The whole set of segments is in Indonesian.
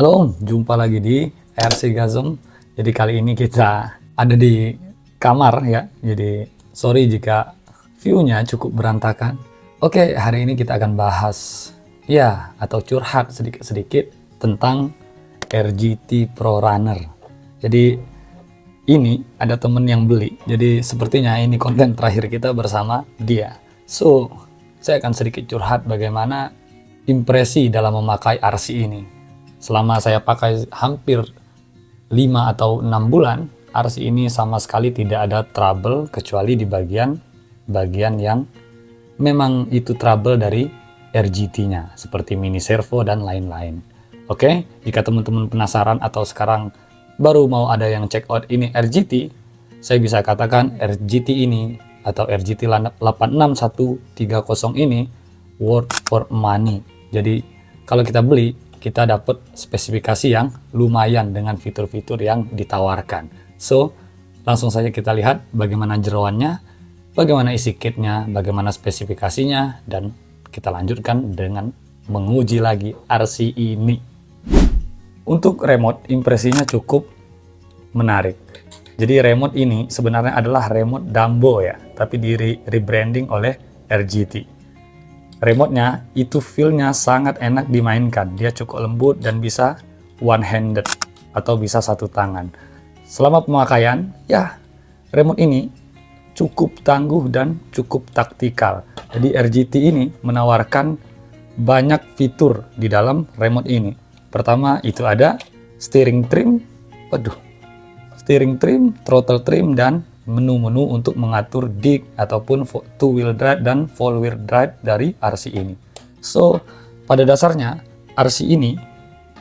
Halo Om, jumpa lagi di RC Gazom. Jadi kali ini kita ada di kamar ya. Jadi sorry jika view-nya cukup berantakan. Oke, hari ini kita akan bahas ya atau curhat sedikit-sedikit tentang RGT Pro Runner. Jadi ini ada temen yang beli. Jadi sepertinya ini konten terakhir kita bersama dia. So, saya akan sedikit curhat bagaimana impresi dalam memakai RC ini. Selama saya pakai hampir 5 atau 6 bulan, RC ini sama sekali tidak ada trouble kecuali di bagian yang memang itu trouble dari RGT-nya, seperti mini servo dan lain-lain. Oke, jika teman-teman penasaran atau sekarang baru mau ada yang check out ini RGT, saya bisa katakan RGT ini atau RGT 86130 ini worth for money. Jadi kalau kita beli, kita dapat spesifikasi yang lumayan dengan fitur-fitur yang ditawarkan. So, langsung saja kita lihat bagaimana jeroannya, bagaimana isi kitnya, bagaimana spesifikasinya, dan kita lanjutkan dengan menguji lagi RC ini. Untuk remote, impresinya cukup menarik. Jadi remote ini sebenarnya adalah remote Dumbo ya, tapi di rebranding oleh RGT. Remote-nya itu feel-nya sangat enak dimainkan. Dia cukup lembut dan bisa one-handed atau bisa satu tangan. Selama pemakaian, ya remote ini cukup tangguh dan cukup taktikal. Jadi RGT ini menawarkan banyak fitur di dalam remote ini. Pertama itu ada steering trim, throttle trim, dan menu-menu untuk mengatur dig ataupun two wheel drive dan four wheel drive dari RC ini. So, pada dasarnya RC ini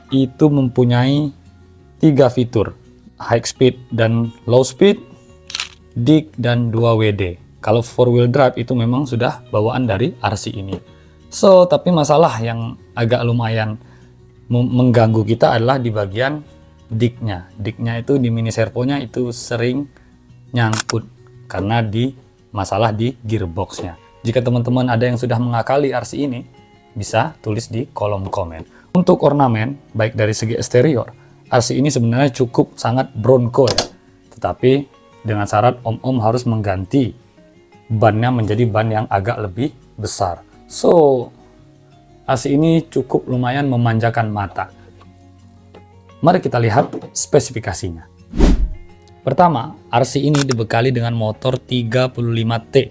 itu mempunyai 3 fitur, high speed dan low speed, dig, dan 2 WD. Kalau four wheel drive itu memang sudah bawaan dari RC ini. So, tapi masalah yang agak lumayan mengganggu kita adalah di bagian dignya. Dignya itu di mini servonya itu sering nyangkut karena masalah di gearboxnya. Jika teman-teman ada yang sudah mengakali RC ini, bisa tulis di kolom komen. Untuk ornamen, baik dari segi eksterior, RC ini sebenarnya cukup sangat bronco ya. Tetapi dengan syarat om-om harus mengganti bannya menjadi ban yang agak lebih besar. So, RC ini cukup lumayan memanjakan mata. Mari kita lihat spesifikasinya. Pertama, RC ini dibekali dengan motor 35T.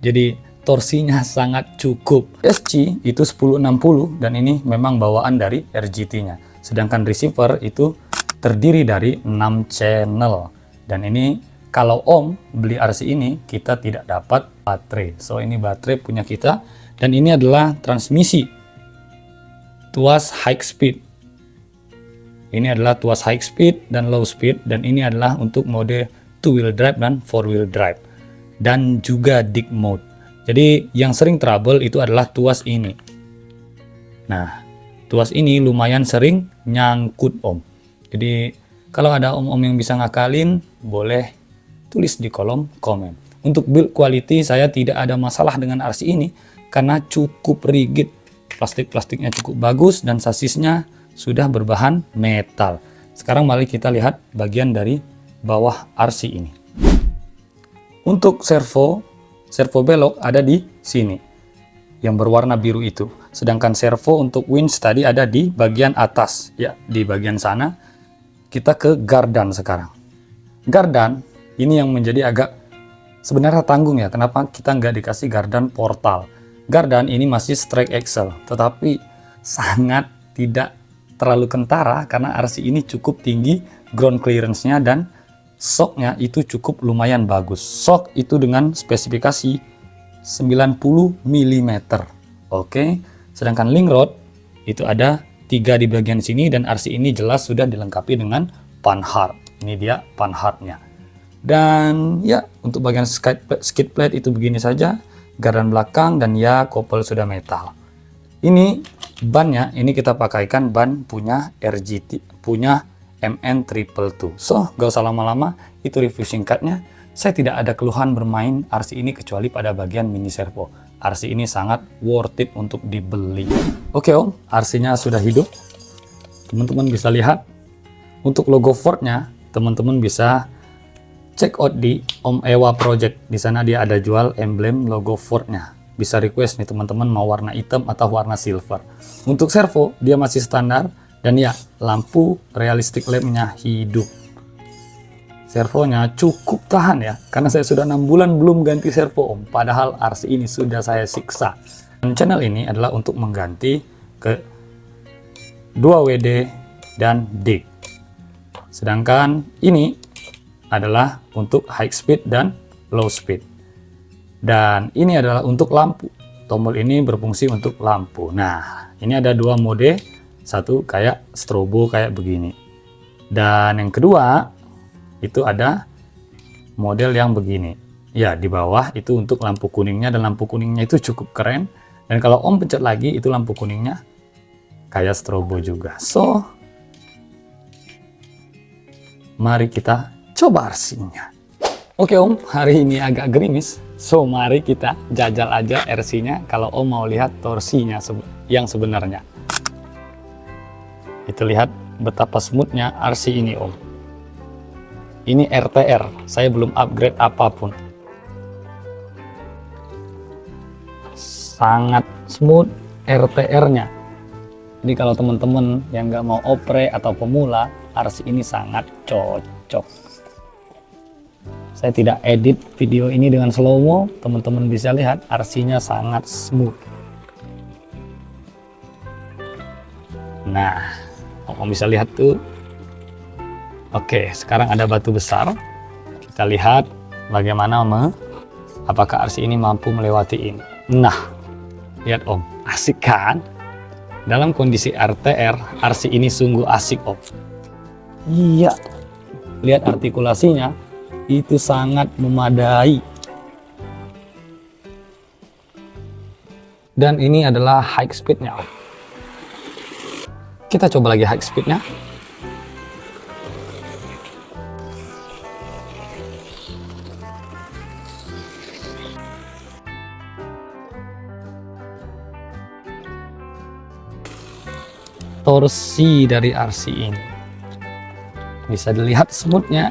Jadi torsinya sangat cukup. SC itu 1060 dan ini memang bawaan dari RGT-nya. Sedangkan receiver itu terdiri dari 6 channel. Dan ini kalau Om beli RC ini kita tidak dapat baterai. So ini baterai punya kita dan ini adalah transmisi tuas high speed. Ini adalah tuas high speed dan low speed, dan ini adalah untuk mode two wheel drive dan four wheel drive, dan juga dig mode. Jadi yang sering trouble itu adalah tuas ini. Nah, tuas ini lumayan sering nyangkut Om. Jadi kalau ada om-om yang bisa ngakalin, boleh tulis di kolom komen. Untuk build quality saya tidak ada masalah dengan RC ini karena cukup rigid. Plastik-plastiknya cukup bagus dan sasisnya sudah berbahan metal. Sekarang mari kita lihat bagian dari bawah RC ini. Untuk servo belok ada di sini yang berwarna biru itu. Sedangkan servo untuk winch tadi ada di bagian atas ya, di bagian sana. Kita ke gardan sekarang. Gardan ini yang menjadi agak sebenarnya tanggung ya. Kenapa kita nggak dikasih gardan portal? Gardan ini masih strike axle, tetapi sangat tidak terlalu kentara karena RC ini cukup tinggi ground clearance-nya dan shock-nya itu cukup lumayan bagus. Shock itu dengan spesifikasi 90 mm. Oke. Sedangkan link rod itu ada 3 di bagian sini dan RC ini jelas sudah dilengkapi dengan panhard. Ini dia panhardnya. Dan ya untuk bagian skid plate itu begini saja, gardan belakang, dan ya kopel sudah metal. Ini bannya, ini kita pakaikan ban punya RGT, punya MN222. So, gak usah lama-lama, itu review singkatnya. Saya tidak ada keluhan bermain RC ini kecuali pada bagian mini servo. RC ini sangat worth it untuk dibeli. Oke Om, RC-nya sudah hidup. teman-teman bisa lihat. Untuk logo Ford-nya, teman-teman bisa check out di Om Ewa Project. Di sana dia ada jual emblem logo Ford-nya. Bisa request nih teman-teman mau warna hitam atau warna silver. Untuk servo, dia masih standar. Dan ya, lampu realistic lamp-nya hidup. Servonya cukup tahan ya, karena saya sudah 6 bulan belum ganti servo Om. Padahal RC ini sudah saya siksa. Dan channel ini adalah untuk mengganti ke 2WD dan DIG. Sedangkan ini adalah untuk high speed dan low speed. Dan ini adalah untuk lampu. Tombol ini berfungsi untuk lampu. Nah, ini ada dua mode. Satu kayak strobo kayak begini. Dan yang kedua, itu ada model yang begini. Ya, di bawah itu untuk lampu kuningnya, dan lampu kuningnya itu cukup keren. Dan kalau Om pencet lagi, itu lampu kuningnya kayak strobo juga. So, mari kita coba RC-nya. Oke Om, hari ini agak gerimis. So, mari kita jajal aja RC-nya kalau Om mau lihat torsinya yang sebenarnya. Itu lihat betapa smoothnya RC ini Om. Ini RTR, saya belum upgrade apapun. Sangat smooth RTR-nya. Jadi kalau teman-teman yang nggak mau opre atau pemula, RC ini sangat cocok. Saya tidak edit video ini dengan slow-mo, teman-teman bisa lihat RC-nya sangat smooth. Nah, kamu bisa lihat tuh. Oke, sekarang ada batu besar. Kita lihat bagaimana apakah RC ini mampu melewati ini. Nah, lihat Om, asik kan? Dalam kondisi RTR, RC ini sungguh asik Om. Iya, lihat artikulasinya, itu sangat memadai. Dan ini adalah high speednya Om. Kita coba lagi high speednya. Torsi dari RC ini bisa dilihat smoothnya.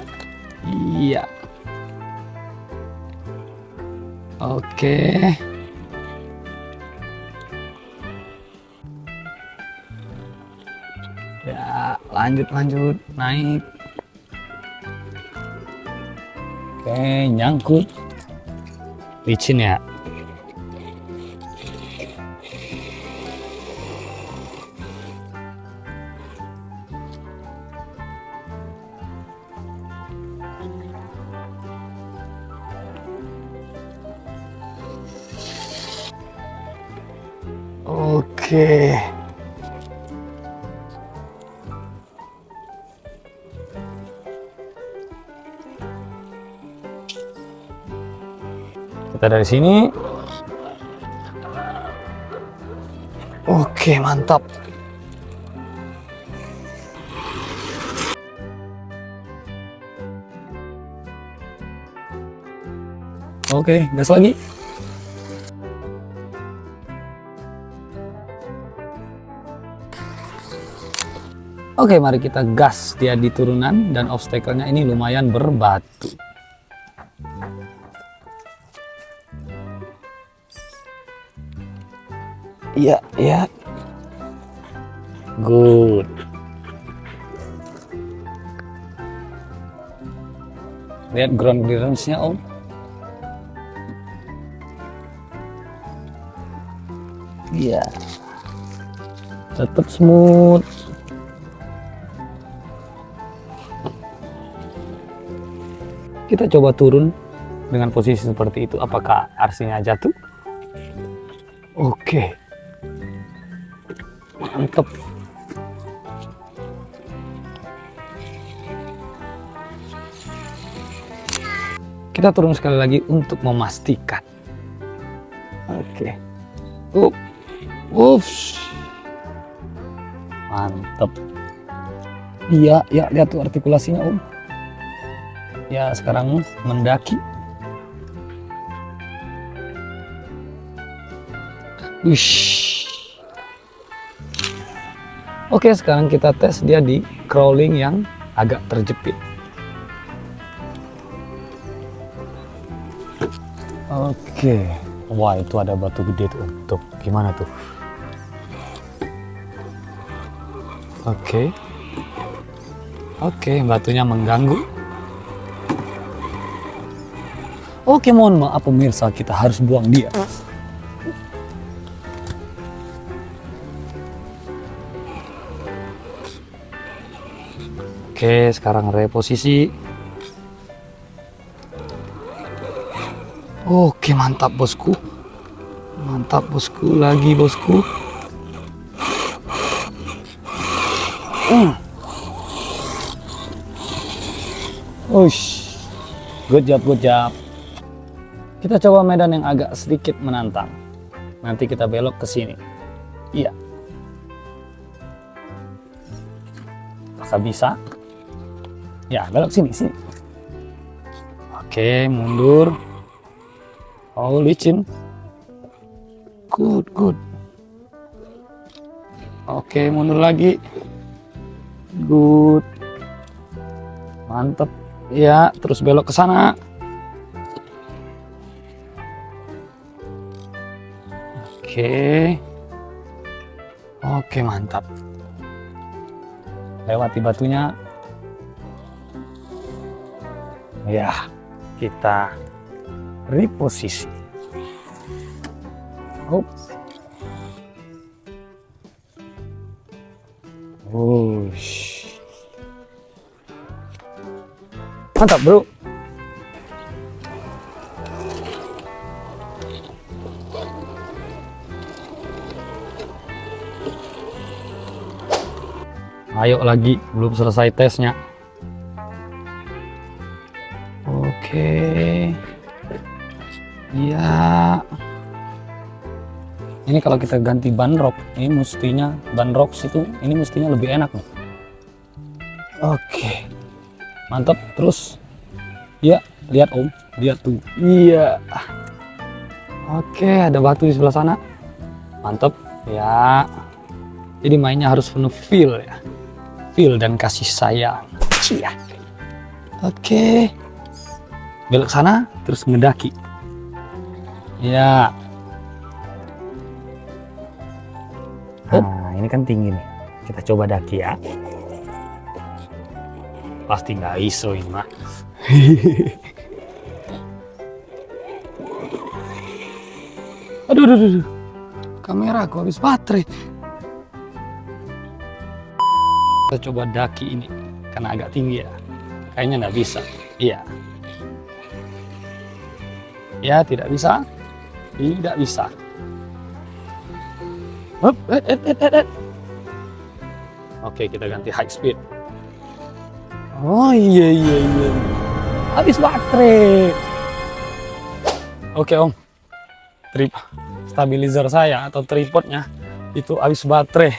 Iya. Oke. Ya, lanjut naik. Oke, nyangkut. Licin ya. Oke. Kita dari sini. Oke, mantap. Oke, gas lagi. Oke, mari kita gas dia di turunan, dan obstacle-nya ini lumayan berbatu. Iya, iya. Good. Lihat ground clearance-nya, Om. Iya. Tetap smooth. Kita coba turun dengan posisi seperti itu. Apakah RC-nya jatuh? Oke. Mantap. Kita turun sekali lagi untuk memastikan. Oke. Ups. Mantap. Iya, ya, lihat tuh artikulasinya, Om. Ya, sekarang mendaki. Wish. Oke, sekarang kita tes dia di crawling yang agak terjepit. Oke. Wah, itu ada batu gede tuh. Tuh, gimana tuh? Oke. Oke, batunya mengganggu. Oke, mohon maaf pemirsa, kita harus buang dia. Oke, sekarang reposisi. Oke, mantap bosku. Mantap bosku, lagi bosku. Ush, good job, good job. Kita coba medan yang agak sedikit menantang. Nanti kita belok ke sini. Iya. Apakah bisa? Ya, belok sini, sini. Oke, mundur. Oh, licin. Good, good. Oke, mundur lagi. Good. Mantap. Ya, terus belok ke sana. Oke. Oke, mantap. Lewati batunya. Ya, kita reposisi. Oops. Wush. Mantap, bro. Ayo lagi, belum selesai tesnya. Oke. Ya. Ini kalau kita ganti ban rok, ini mestinya ban rok itu ini mestinya lebih enak nih. Oke. Mantap, terus. Ya, lihat Om, lihat tuh. Iya. Oke, ada batu di sebelah sana. Mantap. Ya. Jadi mainnya harus penuh feel ya. Feel dan kasih sayang. Cia. Oke. Belok sana terus ngedaki. Ya. Nah, ini kan tinggi nih. Kita coba daki ya. Pasti nggak iso ini mah. Aduh, aduh, aduh. Kamera aku habis baterai. Kita coba daki ini karena agak tinggi ya. Kayaknya nggak bisa. Iya. Ya, tidak bisa. Tidak bisa. Hup, Oke, kita ganti high speed. Oh iya. Habis baterai. Oke Om. Stabilizer saya atau tripodnya itu habis baterai.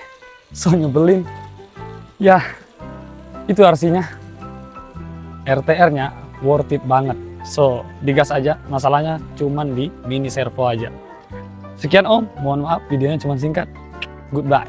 So nyebelin. Ya, itu artinya RTR-nya worth it banget. So, digas aja, masalahnya cuman di mini servo aja. Sekian Om, mohon maaf videonya cuma singkat. Goodbye.